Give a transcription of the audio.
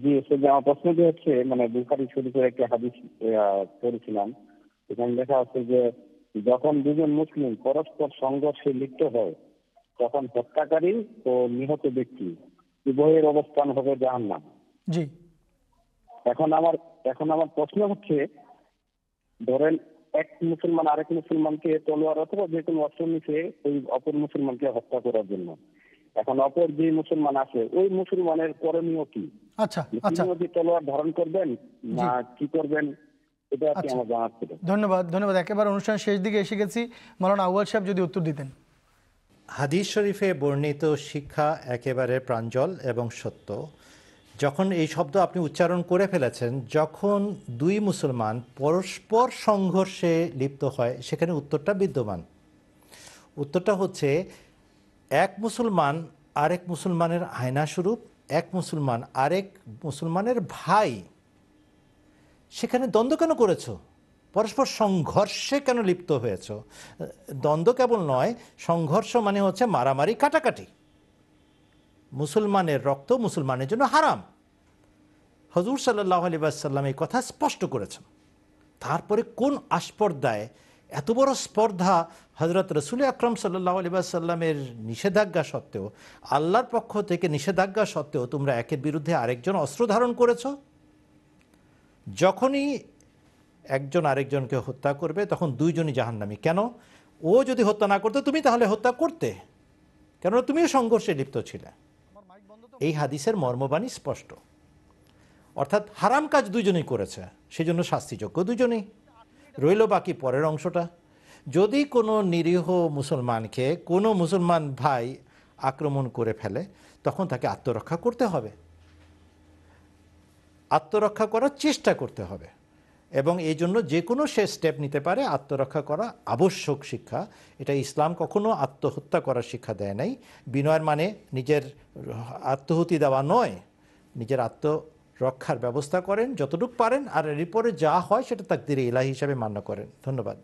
জি, আসলে আমার প্রশ্নটি হচ্ছে মানে বুখারী শরীফের একটা হাদিস পড়েছিলাম। এখানে লেখা আছে যে যখন দুজন মুসলিম পরস্পর সংঘর্ষে লিপ্ত হয় তখন হত্যাকারী ও নিহত ব্যক্তি উভয়ের অবস্থান হবে জাহান্নাম। জি এখন আমার এখন আমার প্রশ্ন হচ্ছে, ধরেন এক মুসলমান আরেক মুসলমানকে তলোয়ার অথবা যে কোনো অস্ত্র নিচে ওই অপর মুসলমানকে হত্যা করার জন্য, এখন অপর যে মুসলমান আছে ওই মুসলমানের করণীয় কি? আচ্ছা আচ্ছা তিনিও কি তলোয়ার ধারণ করবেন জি না কি করবেন, এটা আর কি আচ্ছা আমার জানার ছিল। ধন্যবাদ ধন্যবাদ। একেবারে অনুষ্ঠান শেষ দিকে এসে গেছি, মাওলানা আউয়াল সাহেব যদি উত্তর দিতেন। হাদিস শরীফে বর্ণিত শিক্ষা একেবারে প্রাঞ্জল এবং সত্য। যখন এই শব্দ আপনি উচ্চারণ করে ফেলেছেন, যখন দুই মুসলমান পরস্পর সংঘর্ষে লিপ্ত হয়, সেখানে উত্তরটা বিদ্যমান। উত্তরটা হচ্ছে এক মুসলমান আরেক মুসলমানের আয়নাস্বরূপ, এক মুসলমান আরেক মুসলমানের ভাই। সেখানে দ্বন্দ্ব কেন করেছো? পরস্পর সংঘর্ষে কেন লিপ্ত হয়েছ? দ্বন্দ্ব কেবল নয়, সংঘর্ষ মানে হচ্ছে মারামারি, কাটাকাটি। মুসলমানের রক্ত মুসলমানের জন্য হারাম। হুজুর সাল্লাল্লাহু আলাইহি ওয়াসাল্লাম এই কথা স্পষ্ট করেছেন। তারপরে কোন আস্পর্ধায় এত বড় স্পর্ধা হযরত রাসূল আকরাম সাল্লাল্লাহু আলাইহি ওয়াসাল্লামের নিষেধাজ্ঞা সত্ত্বেও, আল্লাহর পক্ষ থেকে নিষেধাজ্ঞা সত্ত্বেও তোমরা একের বিরুদ্ধে আরেকজন অস্ত্র ধারণ করেছো? যখনই একজন আরেকজনকে হত্যা করবে তখন দুইজনই জাহান্নামী। কেন? ও যদি হত্যা না করতে তুমি তাহলে হত্যা করতে, কেননা তুমিও সংঘর্ষে লিপ্ত ছিলে। এই হাদিসের মর্মবাণী স্পষ্ট। অর্থাৎ হারাম কাজ দুইজনেই করেছে, সেজন্য শাস্তিযোগ্য দুইজনেই। রইল বাকি পরের অংশটা। যদি কোনো নিরীহ মুসলমানকে কোনো মুসলমান ভাই আক্রমণ করে ফেলে, তখন তাকে আত্মরক্ষা করতে হবে, আত্মরক্ষা করার চেষ্টা করতে হবে। এবং এই জন্য যে কোনো সে স্টেপ নিতে পারে। আত্মরক্ষা করা আবশ্যক শিক্ষা। এটা ইসলাম কখনো আত্মহত্যা করার শিক্ষা দেয় নাই। বিনয়ের মানে নিজের আত্মহুতি দেওয়া নয়, নিজের আত্মরক্ষার ব্যবস্থা করেন যতটুকু পারেন, আর এর পরে যা হয় সেটা তাকদীরে ইলাহি হিসাবে মান্য করেন। ধন্যবাদ।